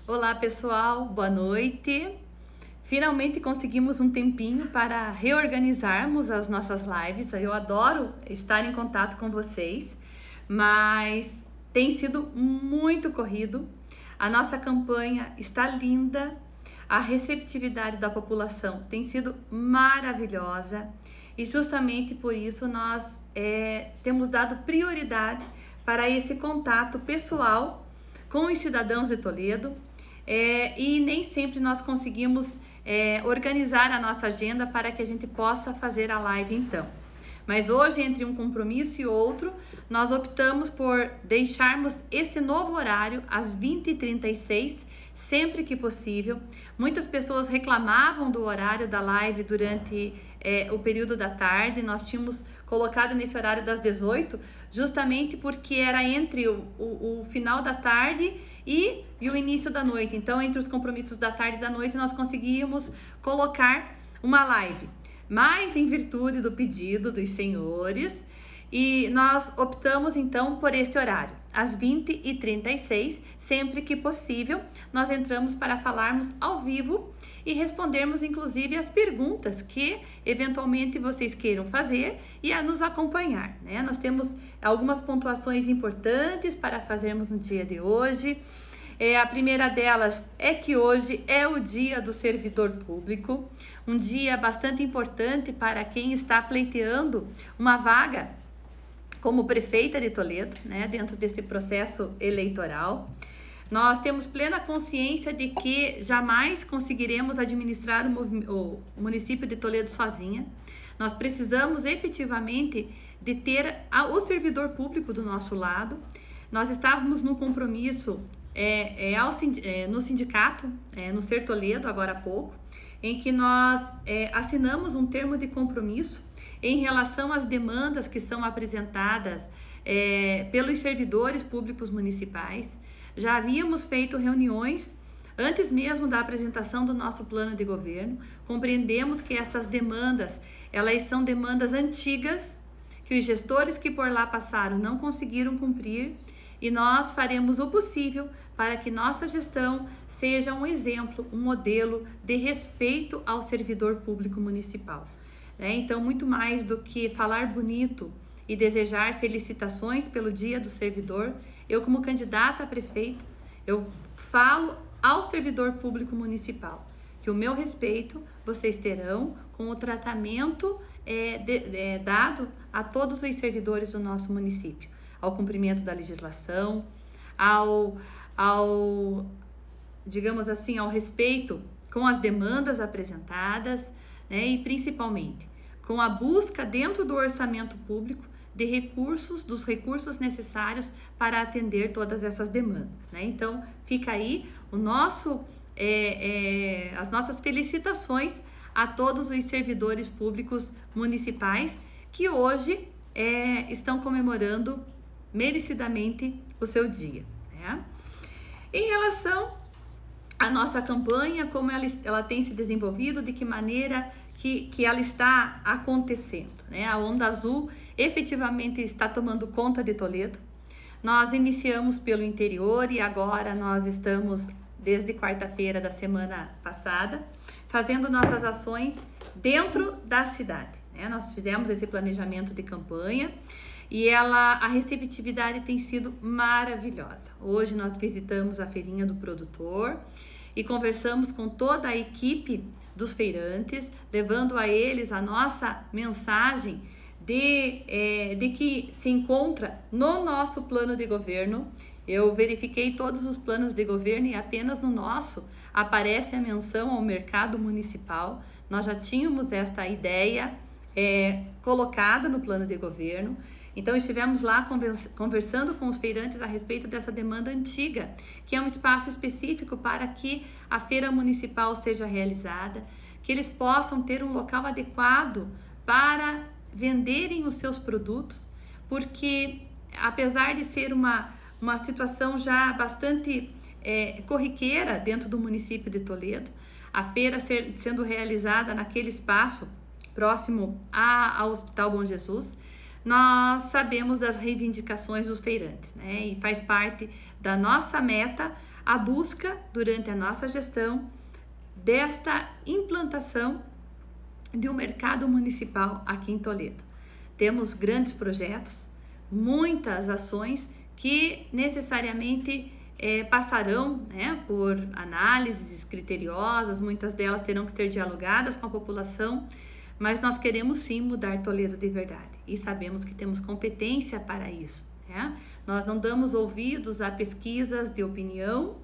Olá pessoal, boa noite. Finalmente conseguimos um tempinho para reorganizarmos as nossas lives. Eu adoro estar em contato com vocês, mas tem sido muito corrido. A nossa campanha está linda, a receptividade da população tem sido maravilhosa e justamente por isso nós temos dado prioridade para esse contato pessoal com os cidadãos de Toledo. E nem sempre nós conseguimos organizar a nossa agenda para que a gente possa fazer a live então. Mas hoje, entre um compromisso e outro, nós optamos por deixarmos esse novo horário às 20h36, sempre que possível. Muitas pessoas reclamavam do horário da live durante o período da tarde. Nós tínhamos colocado nesse horário das 18, justamente porque era entre o final da tarde e o início da noite. Então, entre os compromissos da tarde e da noite, nós conseguíamos colocar uma live. Mas, em virtude do pedido dos senhores, e nós optamos, então, por este horário. Às 20h36, sempre que possível, nós entramos para falarmos ao vivo e respondermos, inclusive, as perguntas que, eventualmente, vocês queiram fazer e a nos acompanhar, né? Nós temos algumas pontuações importantes para fazermos no dia de hoje. A primeira delas é que hoje é o dia do servidor público, um dia bastante importante para quem está pleiteando uma vaga como prefeita de Toledo, né, dentro desse processo eleitoral. Nós temos plena consciência de que jamais conseguiremos administrar o município de Toledo sozinha. Nós precisamos efetivamente de ter o servidor público do nosso lado. Nós estávamos no compromisso no sindicato, no Ser Toledo, agora há pouco, em que nós assinamos um termo de compromisso em relação às demandas que são apresentadas pelos servidores públicos municipais. Já havíamos feito reuniões antes mesmo da apresentação do nosso plano de governo. Compreendemos que essas demandas, elas são demandas antigas, que os gestores que por lá passaram não conseguiram cumprir, e nós faremos o possível para que nossa gestão seja um exemplo, um modelo de respeito ao servidor público municipal. Então, muito mais do que falar bonito e desejar felicitações pelo Dia do Servidor, eu, como candidata a prefeita, eu falo ao servidor público municipal que o meu respeito vocês terão com o tratamento dado a todos os servidores do nosso município, ao cumprimento da legislação, digamos assim, ao respeito com as demandas apresentadas, né, e principalmente com a busca dentro do orçamento público de dos recursos necessários para atender todas essas demandas, né? Então, fica aí as nossas felicitações a todos os servidores públicos municipais que hoje estão comemorando merecidamente o seu dia, né? Em relação à nossa campanha, como ela tem se desenvolvido, de que maneira que ela está acontecendo, né? A Onda Azul efetivamente está tomando conta de Toledo. Nós iniciamos pelo interior e agora nós estamos, desde quarta-feira da semana passada, fazendo nossas ações dentro da cidade, né? Nós fizemos esse planejamento de campanha e a receptividade tem sido maravilhosa. Hoje nós visitamos a feirinha do produtor e conversamos com toda a equipe dos feirantes, levando a eles a nossa mensagem de que se encontra no nosso plano de governo. Eu verifiquei todos os planos de governo e apenas no nosso aparece a menção ao mercado municipal. Nós já tínhamos esta ideia colocada no plano de governo. Então, estivemos lá conversando com os feirantes a respeito dessa demanda antiga, que é um espaço específico para que a feira municipal seja realizada, que eles possam ter um local adequado para venderem os seus produtos, porque apesar de ser uma situação já bastante corriqueira dentro do município de Toledo, a feira sendo realizada naquele espaço próximo ao Hospital Bom Jesus, nós sabemos das reivindicações dos feirantes, né? E faz parte da nossa meta a busca, durante a nossa gestão, desta implantação de um mercado municipal aqui em Toledo. Temos grandes projetos, muitas ações que necessariamente passarão, né, por análises criteriosas, muitas delas terão que ser dialogadas com a população, mas nós queremos sim mudar Toledo de verdade e sabemos que temos competência para isso, né? Nós não damos ouvidos a pesquisas de opinião,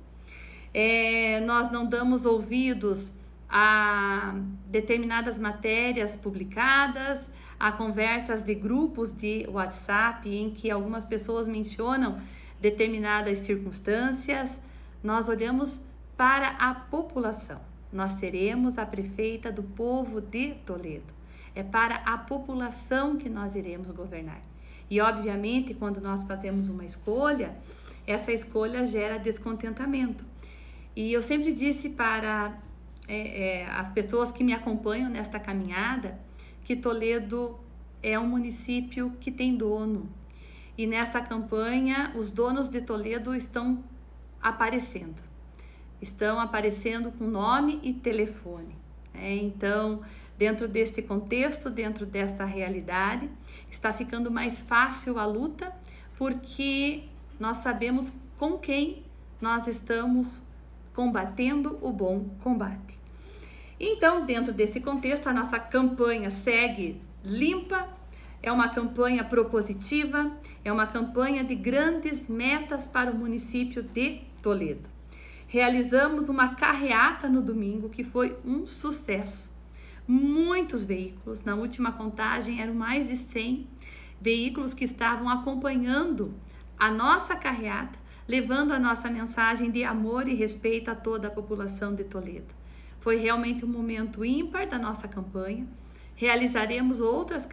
nós não damos ouvidos a determinadas matérias publicadas, a conversas de grupos de WhatsApp em que algumas pessoas mencionam determinadas circunstâncias. Nós olhamos para a população. Nós seremos a prefeita do povo de Toledo. É para a população que nós iremos governar. E, obviamente, quando nós fazemos uma escolha, essa escolha gera descontentamento. E eu sempre disse para as pessoas que me acompanham nesta caminhada que Toledo é um município que tem dono. E nesta campanha, os donos de Toledo estão aparecendo. Estão aparecendo com nome e telefone. Então, dentro deste contexto, dentro desta realidade, está ficando mais fácil a luta, porque nós sabemos com quem nós estamos combatendo o bom combate. Então, dentro desse contexto, a nossa campanha segue limpa, é uma campanha propositiva, é uma campanha de grandes metas para o município de Toledo. Realizamos uma carreata no domingo que foi um sucesso. Muitos veículos, na última contagem eram mais de 100 veículos que estavam acompanhando a nossa carreata, levando a nossa mensagem de amor e respeito a toda a população de Toledo. Foi realmente um momento ímpar da nossa campanha. Realizaremos outras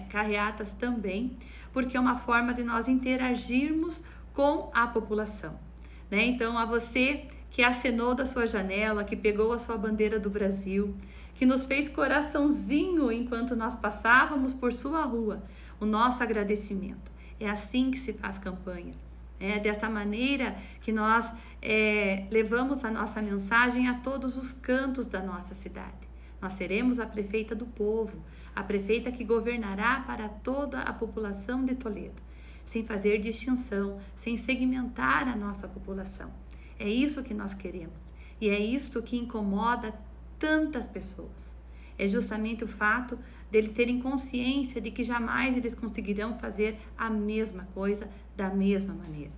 carreatas também, porque é uma forma de nós interagirmos com a população, né? Então, a você que acenou da sua janela, que pegou a sua bandeira do Brasil, que nos fez coraçãozinho enquanto nós passávamos por sua rua, o nosso agradecimento. É assim que se faz campanha. É desta maneira que nós levamos a nossa mensagem a todos os cantos da nossa cidade. Nós seremos a prefeita do povo, a prefeita que governará para toda a população de Toledo, sem fazer distinção, sem segmentar a nossa população. É isso que nós queremos e é isto que incomoda tantas pessoas. É justamente o fato deles terem consciência de que jamais eles conseguirão fazer a mesma coisa da mesma maneira.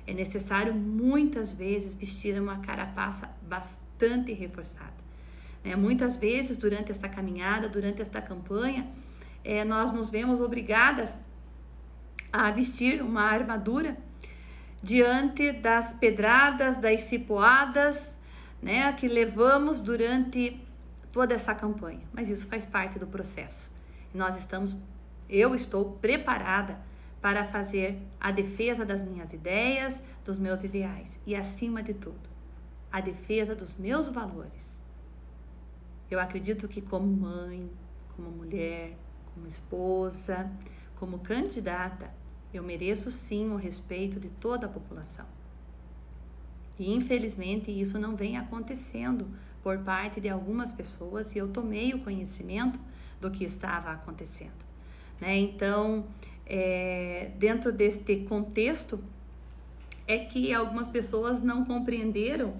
É necessário muitas vezes vestir uma carapaça bastante reforçada. Muitas vezes durante esta caminhada, durante esta campanha, nós nos vemos obrigadas a vestir uma armadura diante das pedradas, das cipoadas, né, que levamos durante toda essa campanha. Mas isso faz parte do processo. Eu estou preparada para fazer a defesa das minhas ideias, dos meus ideais e, acima de tudo, a defesa dos meus valores. Eu acredito que como mãe, como mulher, como esposa, como candidata, eu mereço sim o respeito de toda a população. E infelizmente isso não vem acontecendo por parte de algumas pessoas e eu tomei o conhecimento do que estava acontecendo, né? Então, dentro deste contexto, é que algumas pessoas não compreenderam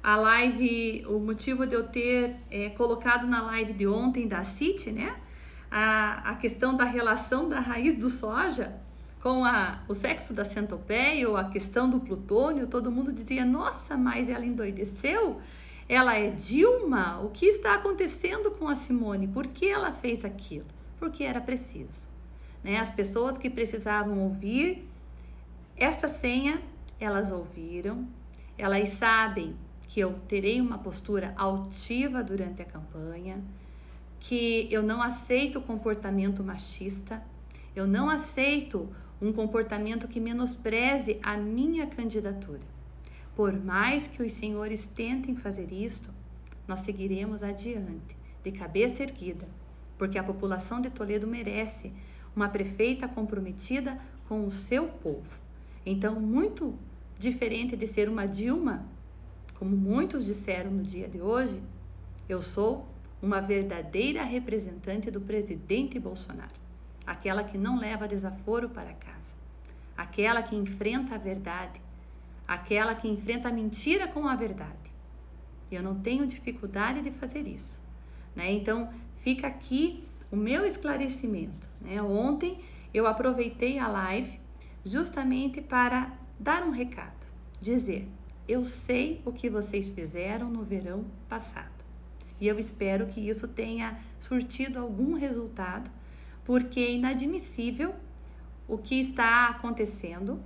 a live, o motivo de eu ter colocado na live de ontem da CIT, né? A questão da relação da raiz do soja com o sexo da centopeia ou a questão do plutônio. Todo mundo dizia, nossa, mas ela endoideceu? Ela é Dilma? O que está acontecendo com a Simone? Por que ela fez aquilo? Porque era preciso, né? As pessoas que precisavam ouvir esta senha, elas ouviram, elas sabem que eu terei uma postura altiva durante a campanha, que eu não aceito comportamento machista, eu não aceito um comportamento que menospreze a minha candidatura. Por mais que os senhores tentem fazer isto, nós seguiremos adiante, de cabeça erguida, porque a população de Toledo merece uma prefeita comprometida com o seu povo. Então, muito diferente de ser uma Dilma, como muitos disseram no dia de hoje, eu sou uma verdadeira representante do presidente Bolsonaro. Aquela que não leva desaforo para casa. Aquela que enfrenta a verdade. Aquela que enfrenta a mentira com a verdade. Eu não tenho dificuldade de fazer isso, né? Então, fica aqui o meu esclarecimento, né? Ontem eu aproveitei a live justamente para dar um recado, dizer: eu sei o que vocês fizeram no verão passado e eu espero que isso tenha surtido algum resultado, porque é inadmissível o que está acontecendo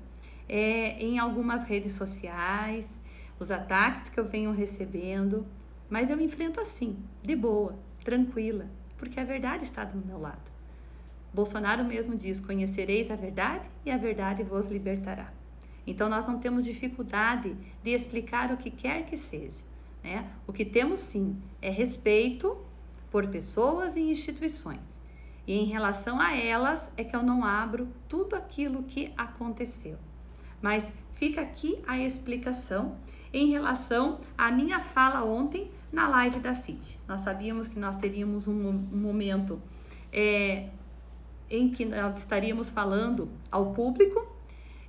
em algumas redes sociais, os ataques que eu venho recebendo, mas eu enfrento assim, de boa, tranquila, porque a verdade está do meu lado. Bolsonaro mesmo diz: conhecereis a verdade e a verdade vos libertará. Então nós não temos dificuldade de explicar o que quer que seja, né? O que temos sim é respeito por pessoas e instituições. E em relação a elas é que eu não abro tudo aquilo que aconteceu. Mas fica aqui a explicação em relação à minha fala ontem na live da CIT. Nós sabíamos que nós teríamos um momento em que nós estaríamos falando ao público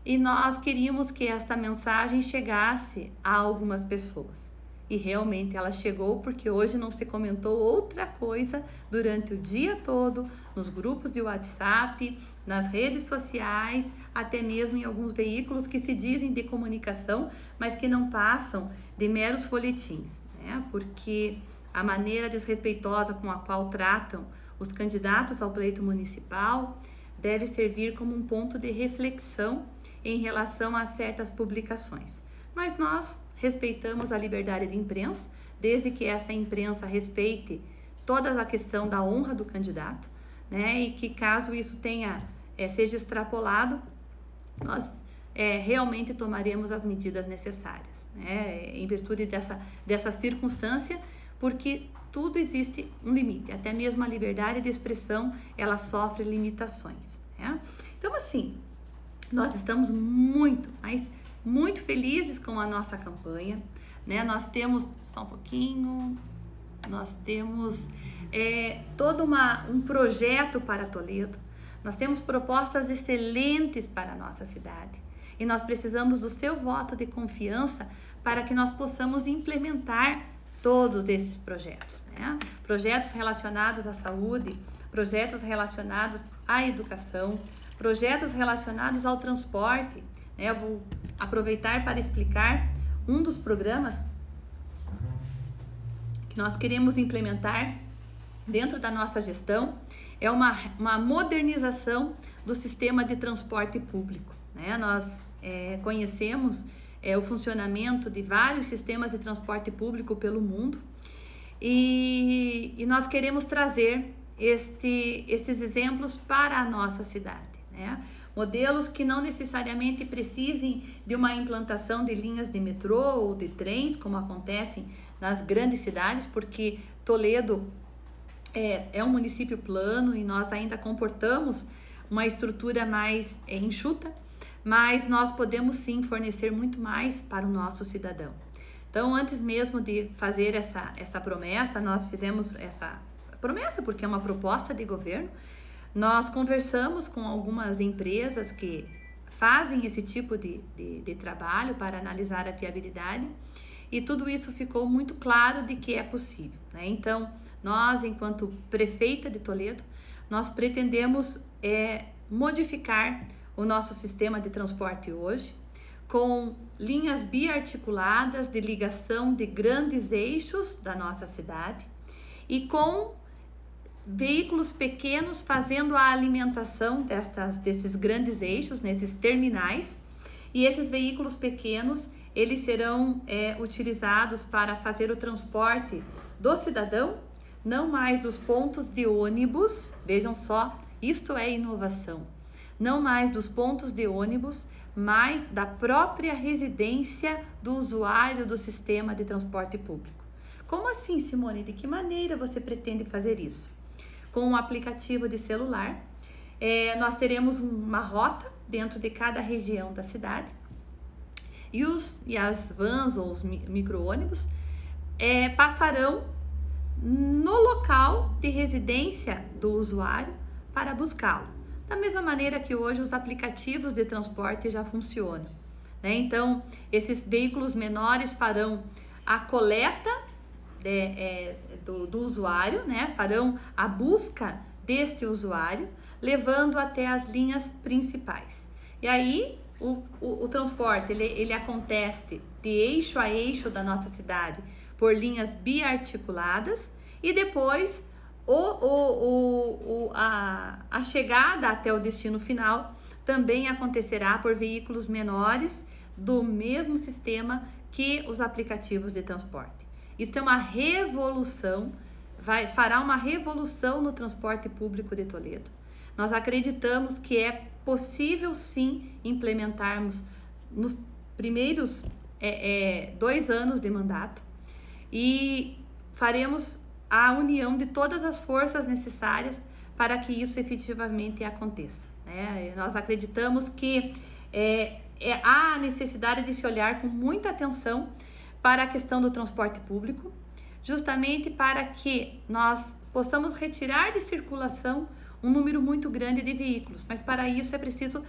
e nós queríamos que esta mensagem chegasse a algumas pessoas. E realmente ela chegou, porque hoje não se comentou outra coisa durante o dia todo, nos grupos de WhatsApp, nas redes sociais, até mesmo em alguns veículos que se dizem de comunicação, mas que não passam de meros folhetins, né? Porque a maneira desrespeitosa com a qual tratam os candidatos ao pleito municipal deve servir como um ponto de reflexão em relação a certas publicações. Mas nós respeitamos a liberdade de imprensa, desde que essa imprensa respeite toda a questão da honra do candidato, né? E que caso isso seja extrapolado, nós realmente tomaremos as medidas necessárias, né? Em virtude dessa circunstância, porque tudo existe um limite, até mesmo a liberdade de expressão, ela sofre limitações, né? Então, assim, nós estamos muito felizes com a nossa campanha, né? Nós temos, só um pouquinho, nós temos todo um projeto para Toledo, nós temos propostas excelentes para a nossa cidade e nós precisamos do seu voto de confiança para que nós possamos implementar todos esses projetos, né? Projetos relacionados à saúde, projetos relacionados à educação, projetos relacionados ao transporte, né? Eu vou aproveitar para explicar um dos programas que nós queremos implementar dentro da nossa gestão, é uma modernização do sistema de transporte público, né? Nós conhecemos o funcionamento de vários sistemas de transporte público pelo mundo e nós queremos trazer estes exemplos para a nossa cidade, né? Modelos que não necessariamente precisem de uma implantação de linhas de metrô ou de trens, como acontecem nas grandes cidades, porque Toledo é um município plano e nós ainda comportamos uma estrutura mais enxuta, mas nós podemos sim fornecer muito mais para o nosso cidadão. Então, antes mesmo de fazer essa promessa, nós fizemos essa promessa porque é uma proposta de governo. Nós conversamos com algumas empresas que fazem esse tipo de trabalho para analisar a viabilidade e tudo isso ficou muito claro de que é possível, né? Então, nós, enquanto prefeita de Toledo, nós pretendemos modificar o nosso sistema de transporte hoje com linhas biarticuladas de ligação de grandes eixos da nossa cidade e com veículos pequenos fazendo a alimentação desses grandes eixos, nesses terminais, e esses veículos pequenos, eles serão utilizados para fazer o transporte do cidadão, não mais dos pontos de ônibus, vejam só, isto é inovação, não mais dos pontos de ônibus, mas da própria residência do usuário do sistema de transporte público. Como assim, Simone? De que maneira você pretende fazer isso? Com um aplicativo de celular, nós teremos uma rota dentro de cada região da cidade E as vans ou os micro-ônibus passarão no local de residência do usuário para buscá-lo. Da mesma maneira que hoje os aplicativos de transporte já funcionam, né? Então, esses veículos menores farão a coleta do usuário, né? Farão a busca deste usuário, levando até as linhas principais. E aí, o transporte, ele acontece de eixo a eixo da nossa cidade, por linhas biarticuladas, e depois a chegada até o destino final também acontecerá por veículos menores do mesmo sistema que os aplicativos de transporte. Isso é uma revolução, fará uma revolução no transporte público de Toledo. Nós acreditamos que é possível sim implementarmos nos primeiros 2 anos de mandato, e faremos a união de todas as forças necessárias para que isso efetivamente aconteça, né? Nós acreditamos que há a necessidade de se olhar com muita atenção para a questão do transporte público, justamente para que nós possamos retirar de circulação um número muito grande de veículos, mas para isso é preciso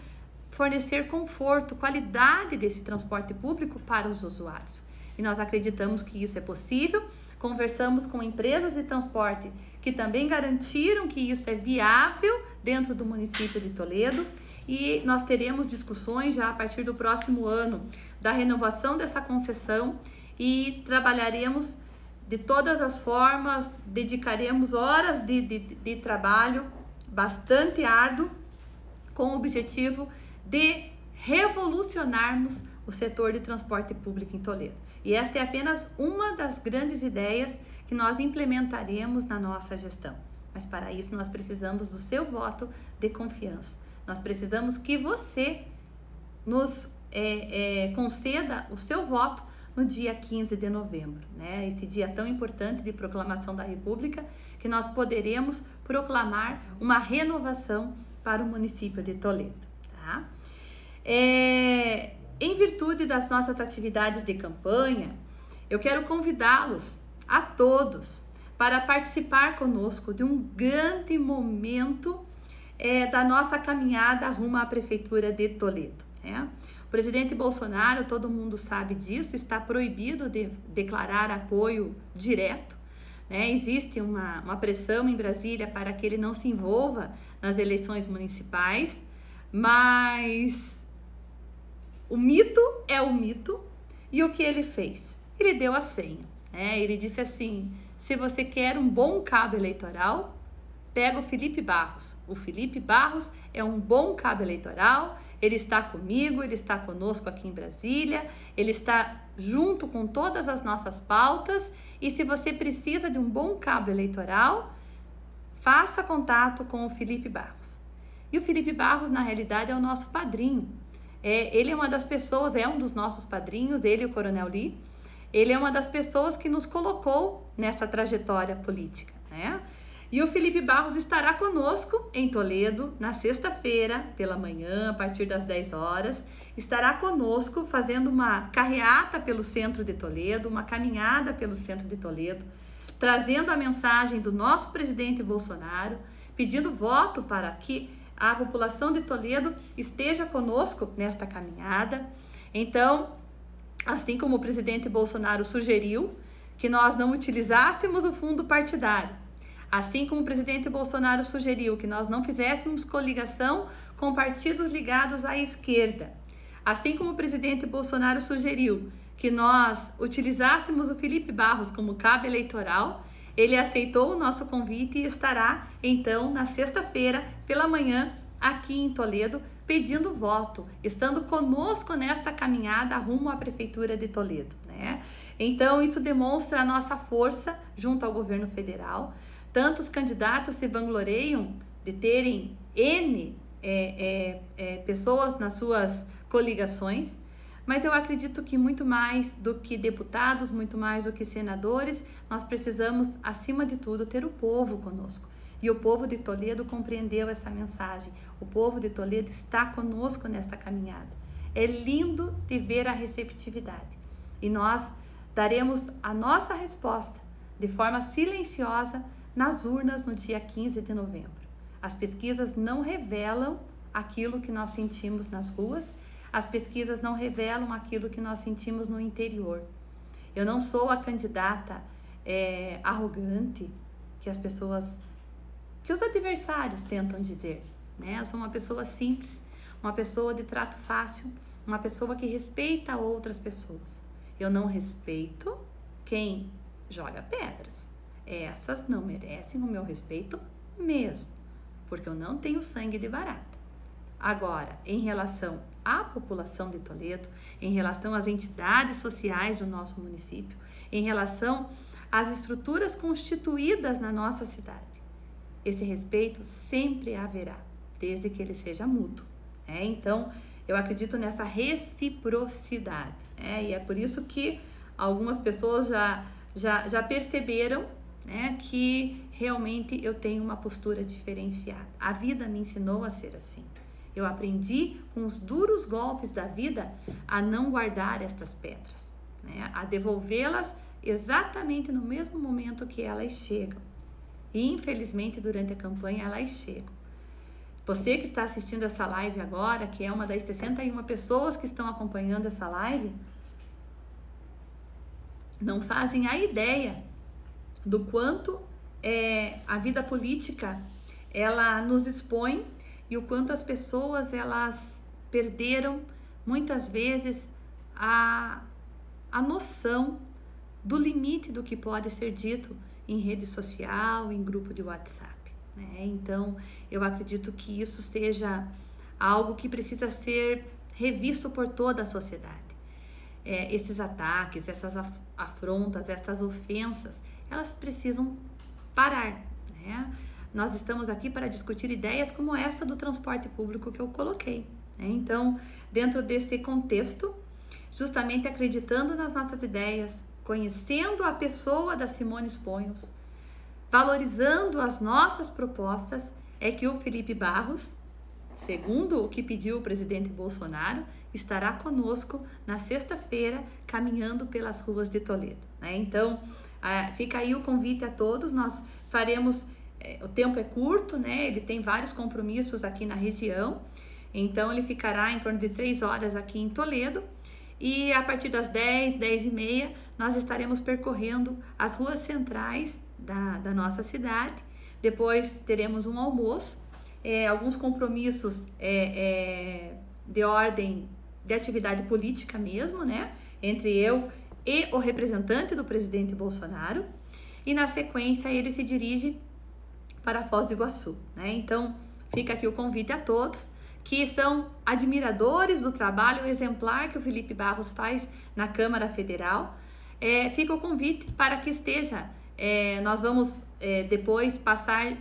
fornecer conforto, qualidade desse transporte público para os usuários. E nós acreditamos que isso é possível. Conversamos com empresas de transporte que também garantiram que isso é viável dentro do município de Toledo, e nós teremos discussões já a partir do próximo ano da renovação dessa concessão, e trabalharemos de todas as formas, dedicaremos horas de trabalho bastante árduo com o objetivo de revolucionarmos o setor de transporte público em Toledo. E esta é apenas uma das grandes ideias que nós implementaremos na nossa gestão. Mas para isso nós precisamos do seu voto de confiança. Nós precisamos que você nos conceda o seu voto no dia 15 de novembro, né? Esse dia tão importante de proclamação da República, que nós poderemos proclamar uma renovação para o município de Toledo, tá? Em virtude das nossas atividades de campanha, eu quero convidá-los a todos para participar conosco de um grande momento da nossa caminhada rumo à Prefeitura de Toledo, né? O presidente Bolsonaro, todo mundo sabe disso, está proibido de declarar apoio direto, né? Existe uma pressão em Brasília para que ele não se envolva nas eleições municipais, mas o mito é o mito. E o que ele fez? Ele deu a senha, né? Ele disse assim: se você quer um bom cabo eleitoral, pega o Felipe Barros. O Felipe Barros é um bom cabo eleitoral, ele está comigo, ele está conosco aqui em Brasília, ele está junto com todas as nossas pautas, e se você precisa de um bom cabo eleitoral, faça contato com o Felipe Barros. E o Felipe Barros, na realidade, é o nosso padrinho. Ele é uma das pessoas, é um dos nossos padrinhos, ele e o Coronel Lee. Ele é uma das pessoas que nos colocou nessa trajetória política, né? E o Felipe Barros estará conosco em Toledo na sexta-feira, pela manhã, a partir das 10 horas. Estará conosco fazendo uma carreata pelo centro de Toledo, uma caminhada pelo centro de Toledo, trazendo a mensagem do nosso presidente Bolsonaro, pedindo voto para que a população de Toledo esteja conosco nesta caminhada. Então, assim como o presidente Bolsonaro sugeriu que nós não utilizássemos o fundo partidário, assim como o presidente Bolsonaro sugeriu que nós não fizéssemos coligação com partidos ligados à esquerda, assim como o presidente Bolsonaro sugeriu que nós utilizássemos o Felipe Barros como cabo eleitoral, ele aceitou o nosso convite e estará, então, na sexta-feira, pela manhã, aqui em Toledo, pedindo voto, estando conosco nesta caminhada rumo à Prefeitura de Toledo, né? Então, isso demonstra a nossa força junto ao governo federal. Tantos candidatos se vangloriam de terem N pessoas nas suas coligações, mas eu acredito que muito mais do que deputados, muito mais do que senadores, nós precisamos, acima de tudo, ter o povo conosco. E o povo de Toledo compreendeu essa mensagem. O povo de Toledo está conosco nesta caminhada. é lindo de ver a receptividade. E nós daremos a nossa resposta de forma silenciosa nas urnas no dia 15 de novembro. As pesquisas não revelam aquilo que nós sentimos nas ruas, as pesquisas não revelam aquilo que nós sentimos no interior. Eu não sou a candidata arrogante que as pessoas, que os adversários tentam dizer, né? Eu sou uma pessoa simples, uma pessoa de trato fácil, uma pessoa que respeita outras pessoas. Eu não respeito quem joga pedras. Essas não merecem o meu respeito mesmo, porque eu não tenho sangue de barata. Agora, em relação à população de Toledo, em relação às entidades sociais do nosso município, em relação às estruturas constituídas na nossa cidade, esse respeito sempre haverá, desde que ele seja mútuo. Então, eu acredito nessa reciprocidade. E é por isso que algumas pessoas já perceberam, né, que realmente eu tenho uma postura diferenciada. A vida me ensinou a ser assim. Eu aprendi com os duros golpes da vida a não guardar estas pedras, né, a devolvê-las exatamente no mesmo momento que elas chegam. E infelizmente durante a campanha elas chegam. Você que está assistindo essa live agora, que é uma das 61 pessoas que estão acompanhando essa live, não fazem a ideia do quanto a vida política ela nos expõe e o quanto as pessoas elas perderam muitas vezes a noção do limite do que pode ser dito em rede social, em grupo de WhatsApp. Então, eu acredito que isso seja algo que precisa ser revisto por toda a sociedade. Esses ataques, essas afrontas, essas ofensas, elas precisam parar, né? Nós estamos aqui para discutir ideias como essa do transporte público que eu coloquei, né? Então, dentro desse contexto, justamente acreditando nas nossas ideias, conhecendo a pessoa da Simone Esponhos, valorizando as nossas propostas, é que o Felipe Barros, segundo o que pediu o presidente Bolsonaro, estará conosco na sexta-feira, caminhando pelas ruas de Toledo, né? Então, fica aí o convite a todos, nós faremos, o tempo é curto, né? Ele tem vários compromissos aqui na região, então ele ficará em torno de 3 horas aqui em Toledo, e a partir das 10, 10h30, nós estaremos percorrendo as ruas centrais da nossa cidade. Depois teremos um almoço, alguns compromissos de ordem de atividade política mesmo, né? Entre eu e o representante do presidente Bolsonaro. E na sequência ele se dirige para Foz do Iguaçu, né? Então fica aqui o convite a todos que são admiradores do trabalho exemplar que o Felipe Barros faz na Câmara Federal. Fica o convite para que esteja. Nós vamos depois passar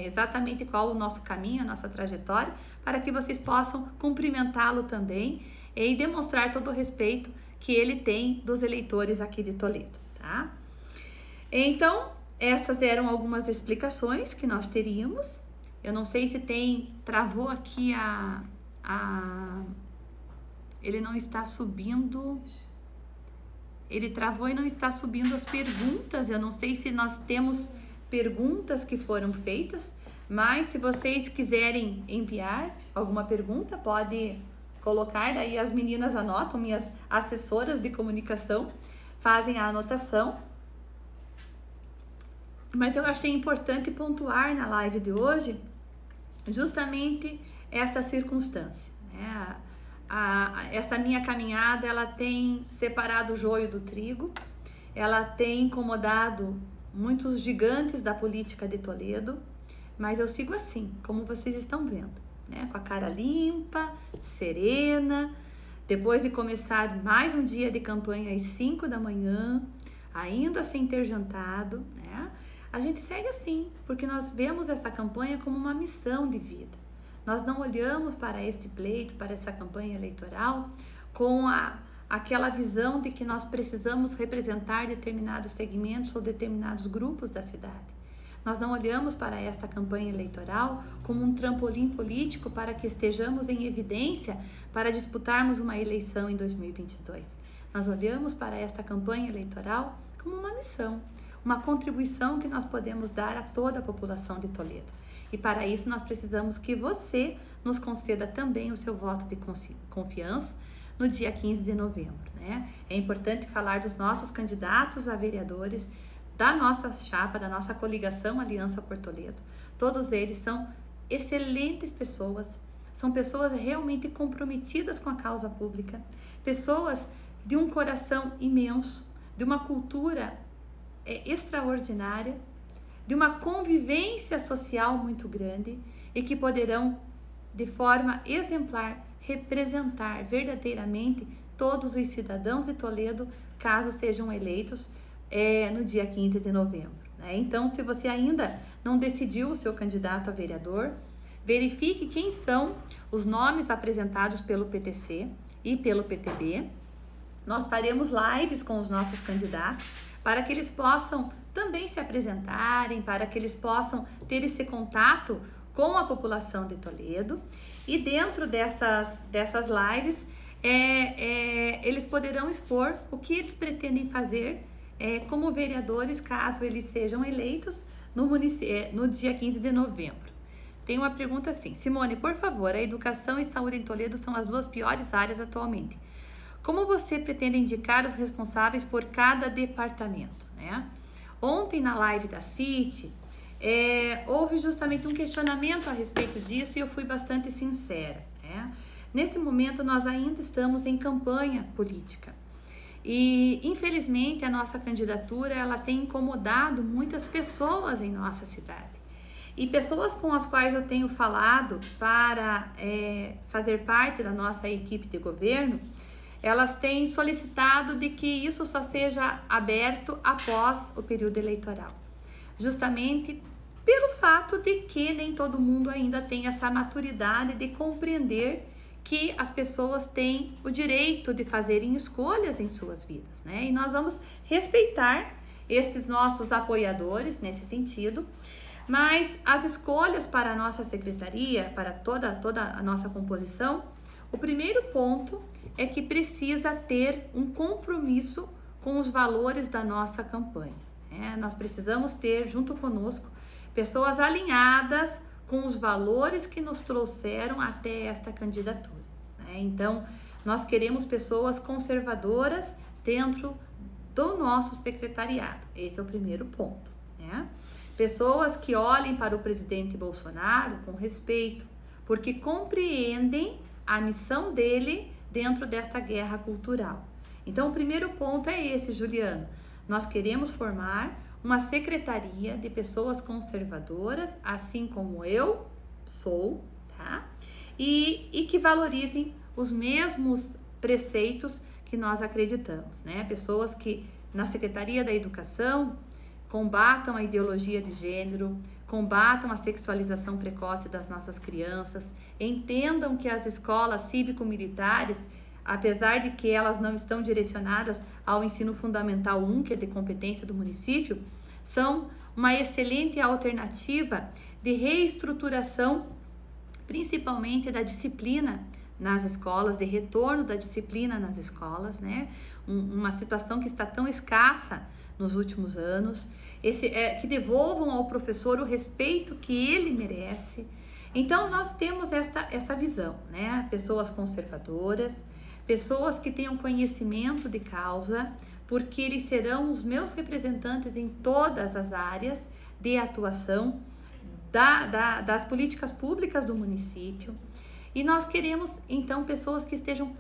exatamente qual o nosso caminho, a nossa trajetória, para que vocês possam cumprimentá-lo também e demonstrar todo o respeito que ele tem dos eleitores aqui de Toledo, tá? Então, essas eram algumas explicações que nós teríamos. Eu não sei se travou aqui ele não está subindo... Ele travou e não está subindo as perguntas. Eu não sei se nós temos perguntas que foram feitas, mas se vocês quiserem enviar alguma pergunta, pode colocar, daí as meninas anotam, minhas assessoras de comunicação fazem a anotação. Mas eu achei importante pontuar na live de hoje justamente essa circunstância, né? Essa minha caminhada, ela tem separado o joio do trigo, ela tem incomodado muitos gigantes da política de Toledo, mas eu sigo assim, como vocês estão vendo, né? Com a cara limpa, serena, depois de começar mais um dia de campanha às 5 da manhã, ainda sem ter jantado, né? A gente segue assim, porque nós vemos essa campanha como uma missão de vida. Nós não olhamos para este pleito, para essa campanha eleitoral, com aquela visão de que nós precisamos representar determinados segmentos ou determinados grupos da cidade. Nós não olhamos para esta campanha eleitoral como um trampolim político para que estejamos em evidência para disputarmos uma eleição em 2022. Nós olhamos para esta campanha eleitoral como uma missão, uma contribuição que nós podemos dar a toda a população de Toledo. E para isso nós precisamos que você nos conceda também o seu voto de confiança no dia 15 de novembro, né? É importante falar dos nossos candidatos a vereadores, da nossa chapa, da nossa coligação Aliança por Toledo. Todos eles são excelentes pessoas, são pessoas realmente comprometidas com a causa pública, pessoas de um coração imenso, de uma cultura extraordinária, de uma convivência social muito grande e que poderão, de forma exemplar, representar verdadeiramente todos os cidadãos de Toledo, caso sejam eleitos no dia 15 de novembro. Né? Então, se você ainda não decidiu o seu candidato a vereador, verifique quem são os nomes apresentados pelo PTC e pelo PTB. Nós faremos lives com os nossos candidatos para que eles possam também se apresentarem, para que eles possam ter esse contato com a população de Toledo. E dentro dessas lives, eles poderão expor o que eles pretendem fazer como vereadores, caso eles sejam eleitos no dia 15 de novembro. Tem uma pergunta assim: Simone, por favor, a educação e saúde em Toledo são as duas piores áreas atualmente. Como você pretende indicar os responsáveis por cada departamento, né? Ontem, na live da CIT, houve justamente um questionamento a respeito disso e eu fui bastante sincera, né? Nesse momento, nós ainda estamos em campanha política e, infelizmente, a nossa candidatura ela tem incomodado muitas pessoas em nossa cidade. E pessoas com as quais eu tenho falado para fazer parte da nossa equipe de governo, elas têm solicitado de que isso só seja aberto após o período eleitoral. Justamente pelo fato de que nem todo mundo ainda tem essa maturidade de compreender que as pessoas têm o direito de fazerem escolhas em suas vidas, né? E nós vamos respeitar estes nossos apoiadores nesse sentido, mas as escolhas para a nossa secretaria, para toda a nossa composição, o primeiro ponto é que precisa ter um compromisso com os valores da nossa campanha, né? Nós precisamos ter junto conosco pessoas alinhadas com os valores que nos trouxeram até esta candidatura, né? Então, nós queremos pessoas conservadoras dentro do nosso secretariado. Esse é o primeiro ponto, né? Pessoas que olhem para o presidente Bolsonaro com respeito, porque compreendem a missão dele dentro desta guerra cultural. Então, o primeiro ponto é esse, Juliano. Nós queremos formar uma secretaria de pessoas conservadoras, assim como eu sou, tá? E que valorizem os mesmos preceitos que nós acreditamos, né? Pessoas que na Secretaria da Educação combatam a ideologia de gênero, combatam a sexualização precoce das nossas crianças, entendam que as escolas cívico-militares, apesar de que elas não estão direcionadas ao ensino fundamental 1, que é de competência do município, são uma excelente alternativa de reestruturação, principalmente da disciplina nas escolas, de retorno da disciplina nas escolas, né? Uma situação que está tão escassa nos últimos anos, que devolvam ao professor o respeito que ele merece. Então, nós temos essa visão, né? Pessoas conservadoras, pessoas que tenham conhecimento de causa, porque eles serão os meus representantes em todas as áreas de atuação das políticas públicas do município. E nós queremos, então, pessoas que estejam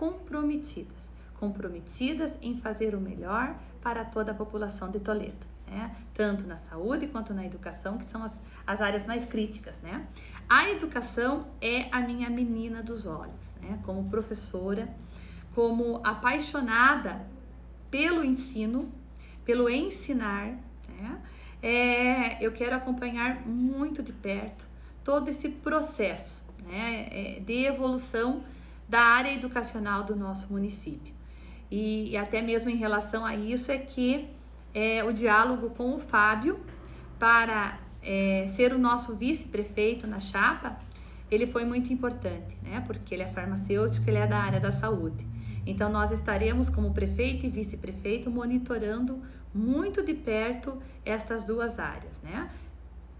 comprometidas em fazer o melhor para toda a população de Toledo, né? Tanto na saúde quanto na educação, que são as áreas mais críticas, né? A educação é a minha menina dos olhos, né? Como professora, como apaixonada pelo ensino, pelo ensinar, né? Eu quero acompanhar muito de perto todo esse processo, né? De evolução da área educacional do nosso município. E até mesmo em relação a isso é que o diálogo com o Fábio para ser o nosso vice-prefeito na chapa, ele foi muito importante, né? Porque ele é farmacêutico, ele é da área da saúde. Então, nós estaremos como prefeito e vice-prefeito monitorando muito de perto estas duas áreas, né?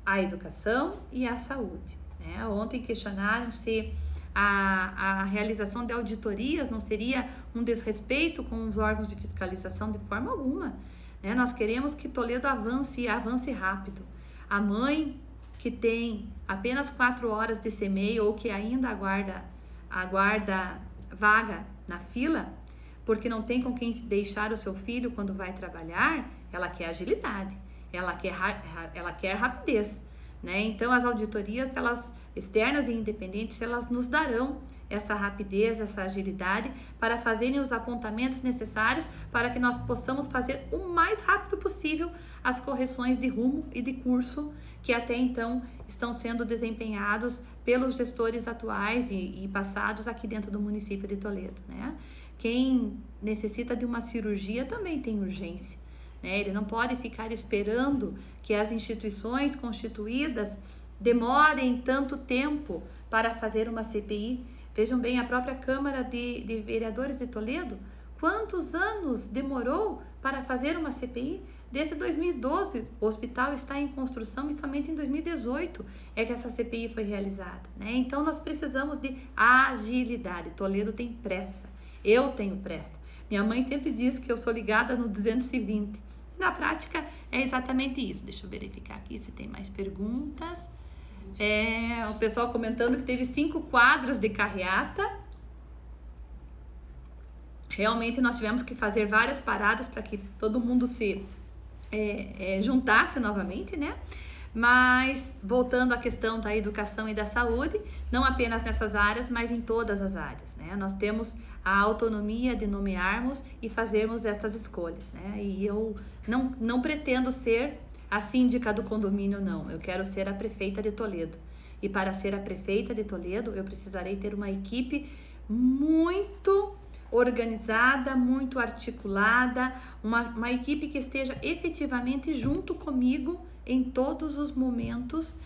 A educação e a saúde, né? Ontem questionaram se a realização de auditorias não seria um desrespeito com os órgãos de fiscalização de forma alguma, né? Nós queremos que Toledo avance e avance rápido. A mãe que tem apenas 4 horas de CMEI ou que ainda aguarda vaga na fila, porque não tem com quem deixar o seu filho quando vai trabalhar, ela quer agilidade, ela quer rapidez, né? Então, as auditorias, elas externas e independentes, elas nos darão essa rapidez, essa agilidade para fazerem os apontamentos necessários para que nós possamos fazer o mais rápido possível as correções de rumo e de curso que até então estão sendo desempenhados pelos gestores atuais e passados aqui dentro do município de Toledo, né? Quem necessita de uma cirurgia também tem urgência, né? Ele não pode ficar esperando que as instituições constituídas demorem tanto tempo para fazer uma CPI. Vejam bem, a própria Câmara de Vereadores de Toledo, quantos anos demorou para fazer uma CPI? Desde 2012, o hospital está em construção e somente em 2018 é que essa CPI foi realizada, né? Então, nós precisamos de agilidade. Toledo tem pressa, eu tenho pressa. Minha mãe sempre diz que eu sou ligada no 220. Na prática, é exatamente isso. Deixa eu verificar aqui se tem mais perguntas. O pessoal comentando que teve 5 quadras de carreata. Realmente nós tivemos que fazer várias paradas para que todo mundo se juntasse novamente, né? Mas voltando à questão da educação e da saúde, não apenas nessas áreas, mas em todas as áreas, né? Nós temos a autonomia de nomearmos e fazermos essas escolhas, né? E eu não pretendo ser a síndica do condomínio, não. Eu quero ser a prefeita de Toledo. E para ser a prefeita de Toledo, eu precisarei ter uma equipe muito organizada, muito articulada, uma equipe que esteja efetivamente junto comigo em todos os momentos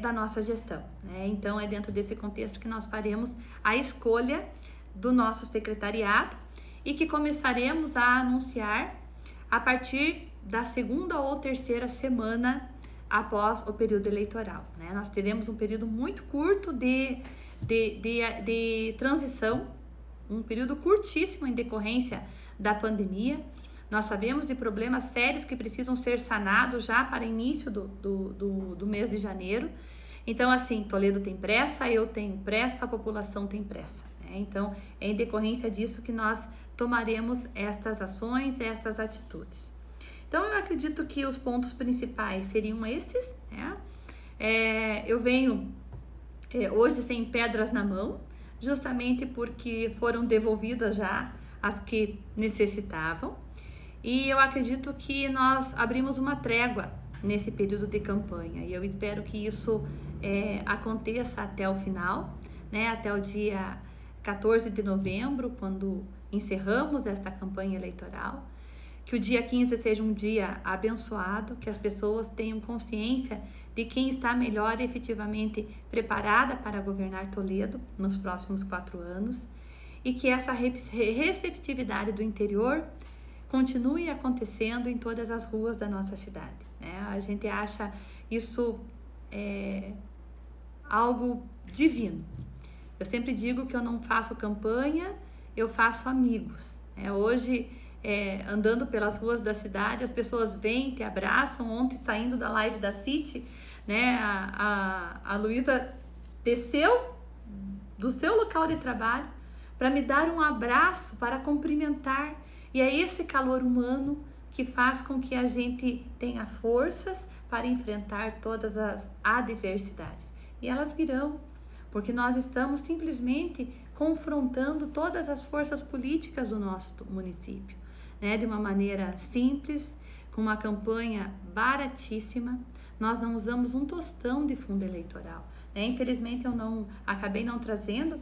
da nossa gestão, né? Então, é dentro desse contexto que nós faremos a escolha do nosso secretariado e que começaremos a anunciar a partir da 2ª ou 3ª semana após o período eleitoral, né? Nós teremos um período muito curto de transição, um período curtíssimo em decorrência da pandemia. Nós sabemos de problemas sérios que precisam ser sanados já para início do mês de janeiro. Então, assim, Toledo tem pressa, eu tenho pressa, a população tem pressa, né? Então, é em decorrência disso que nós tomaremos estas ações, estas atitudes. Então, eu acredito que os pontos principais seriam estes, né? Eu venho hoje sem pedras na mão, justamente porque foram devolvidas já as que necessitavam. E eu acredito que nós abrimos uma trégua nesse período de campanha. E eu espero que isso aconteça até o final, né? Até o dia 14 de novembro, quando encerramos esta campanha eleitoral. Que o dia 15 seja um dia abençoado, que as pessoas tenham consciência de quem está melhor e efetivamente preparada para governar Toledo nos próximos 4 anos e que essa receptividade do interior continue acontecendo em todas as ruas da nossa cidade, né? A gente acha isso algo divino. Eu sempre digo que eu não faço campanha, eu faço amigos, né? Hoje, andando pelas ruas da cidade, as pessoas vêm, te abraçam. Ontem, saindo da live da City, né, a Luísa desceu do seu local de trabalho para me dar um abraço, para cumprimentar. E é esse calor humano que faz com que a gente tenha forças para enfrentar todas as adversidades. E elas virão, porque nós estamos simplesmente confrontando todas as forças políticas do nosso município, né? De uma maneira simples, com uma campanha baratíssima. Nós não usamos um tostão de fundo eleitoral, né? Infelizmente, eu acabei não trazendo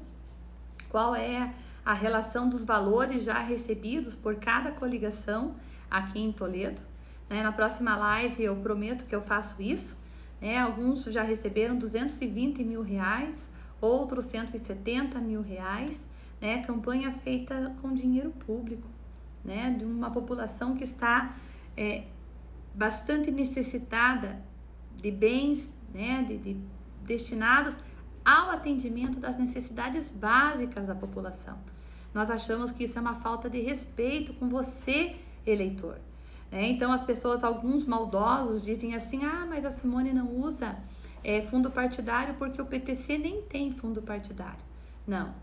qual é a relação dos valores já recebidos por cada coligação aqui em Toledo, né? Na próxima live eu prometo que eu faço isso, né? Alguns já receberam 220 mil reais, outros 170 mil reais, né? Campanha feita com dinheiro público, né? De uma população que está bastante necessitada de bens, né? Destinados ao atendimento das necessidades básicas da população. Nós achamos que isso é uma falta de respeito com você, eleitor. Então as pessoas, alguns maldosos, dizem assim: ah, mas a Simone não usa fundo partidário porque o PTC nem tem fundo partidário. Não,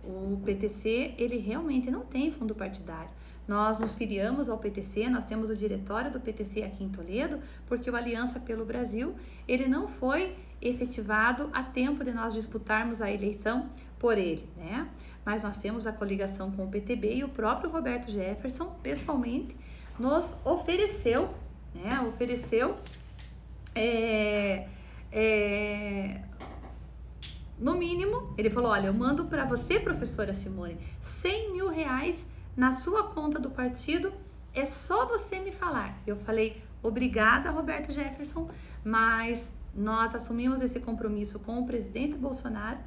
o PTC ele realmente não tem fundo partidário. Nós nos filiamos ao PTC, nós temos o diretório do PTC aqui em Toledo, porque o Aliança pelo Brasil ele não foi efetivado a tempo de nós disputarmos a eleição por ele, né? Mas nós temos a coligação com o PTB e o próprio Roberto Jefferson, pessoalmente, nos ofereceu, né? No mínimo, ele falou: olha, eu mando para você, professora Simone, 100 mil reais na sua conta do partido, é só você me falar. Eu falei: obrigada, Roberto Jefferson, mas nós assumimos esse compromisso com o presidente Bolsonaro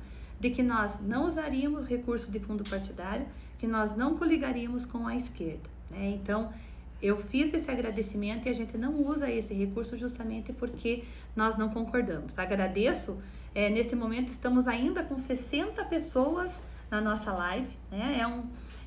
de que nós não usaríamos recurso de fundo partidário, que nós não coligaríamos com a esquerda, né? Então, eu fiz esse agradecimento e a gente não usa esse recurso justamente porque nós não concordamos. Agradeço, neste momento estamos ainda com 60 pessoas na nossa live, né?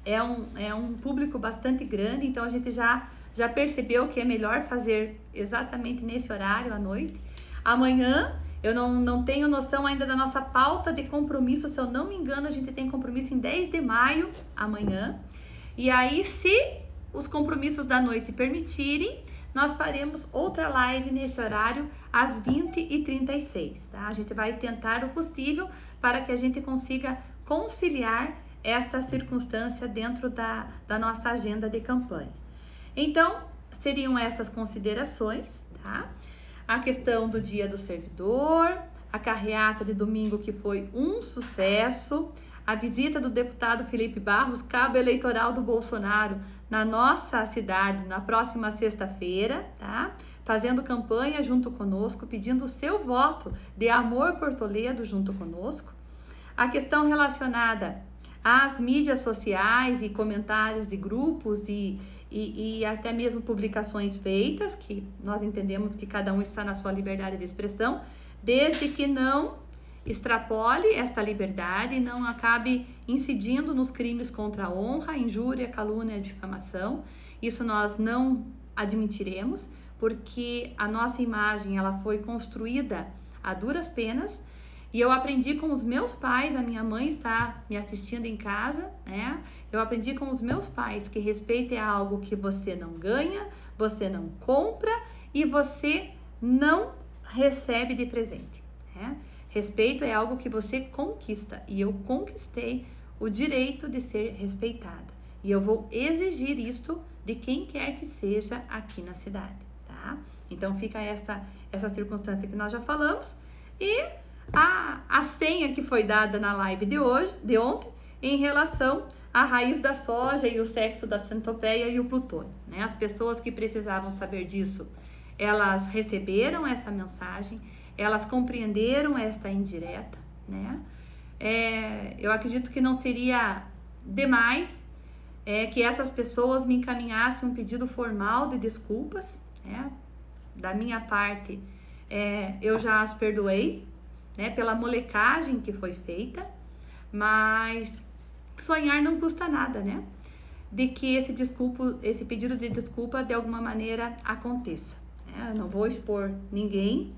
É um público bastante grande, então a gente já percebeu que é melhor fazer exatamente nesse horário à noite. Amanhã, eu não tenho noção ainda da nossa pauta de compromisso, se eu não me engano, a gente tem compromisso em 10 de maio, amanhã. E aí, se os compromissos da noite permitirem, nós faremos outra live nesse horário às 20h36, tá? A gente vai tentar o possível para que a gente consiga conciliar esta circunstância dentro da nossa agenda de campanha. Então, seriam essas considerações, tá? A questão do Dia do Servidor, a carreata de domingo que foi um sucesso, a visita do deputado Felipe Barros, cabo eleitoral do Bolsonaro, na nossa cidade na próxima sexta-feira, tá? Fazendo campanha junto conosco, pedindo o seu voto de amor por Toledo junto conosco. A questão relacionada às mídias sociais e comentários de grupos e até mesmo publicações feitas, que nós entendemos que cada um está na sua liberdade de expressão, desde que não extrapole esta liberdade e não acabe incidindo nos crimes contra a honra, injúria, calúnia e difamação. Isso nós não admitiremos, porque a nossa imagem ela foi construída a duras penas. E eu aprendi com os meus pais, a minha mãe está me assistindo em casa, né? Eu aprendi com os meus pais que respeito é algo que você não ganha, você não compra e você não recebe de presente, né? Respeito é algo que você conquista e eu conquistei o direito de ser respeitada. E eu vou exigir isto de quem quer que seja aqui na cidade, tá? Então fica essa circunstância que nós já falamos e a senha que foi dada na live de ontem, em relação à raiz da soja e o sexo da centopeia e o plutônio, né? As pessoas que precisavam saber disso, elas receberam essa mensagem, elas compreenderam esta indireta, né? Eu acredito que não seria demais que essas pessoas me encaminhassem um pedido formal de desculpas, né? Da minha parte, eu já as perdoei, né, pela molecagem que foi feita, mas sonhar não custa nada, né? De que esse pedido de desculpa de alguma maneira aconteça, né? Eu não vou expor ninguém,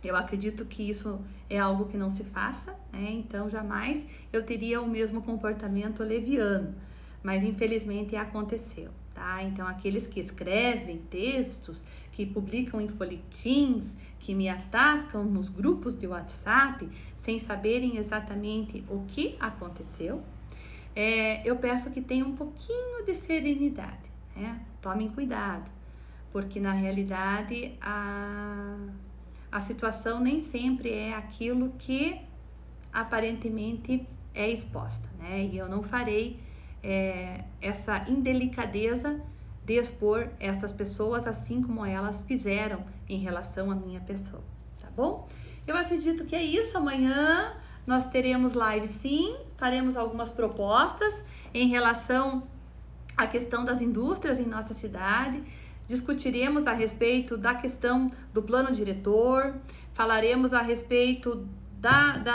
eu acredito que isso é algo que não se faça, né? Então jamais eu teria o mesmo comportamento leviano, mas infelizmente aconteceu, tá? Então aqueles que escrevem textos, que publicam em folhetins, que me atacam nos grupos de WhatsApp, sem saberem exatamente o que aconteceu, eu peço que tenham um pouquinho de serenidade, né? Tomem cuidado, porque na realidade a situação nem sempre é aquilo que aparentemente é exposta, né? E eu não farei essa indelicadeza de expor essas pessoas assim como elas fizeram em relação à minha pessoa, bom? Eu acredito que é isso. Amanhã nós teremos live, sim, faremos algumas propostas em relação à questão das indústrias em nossa cidade, discutiremos a respeito da questão do plano diretor, falaremos a respeito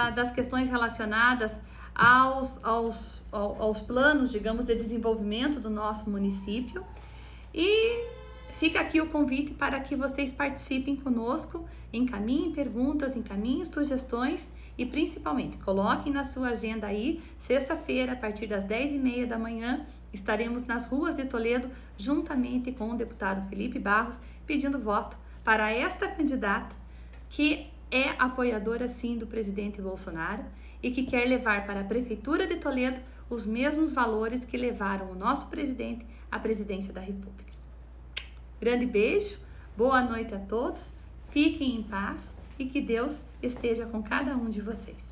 das questões relacionadas aos planos, digamos, de desenvolvimento do nosso município. E fica aqui o convite para que vocês participem conosco, encaminhem perguntas, encaminhem sugestões e principalmente coloquem na sua agenda aí, sexta-feira, a partir das 10h30 da manhã, estaremos nas ruas de Toledo, juntamente com o deputado Felipe Barros, pedindo voto para esta candidata que é apoiadora, sim, do presidente Bolsonaro e que quer levar para a Prefeitura de Toledo os mesmos valores que levaram o nosso presidente à presidência da República. Grande beijo, boa noite a todos, fiquem em paz e que Deus esteja com cada um de vocês.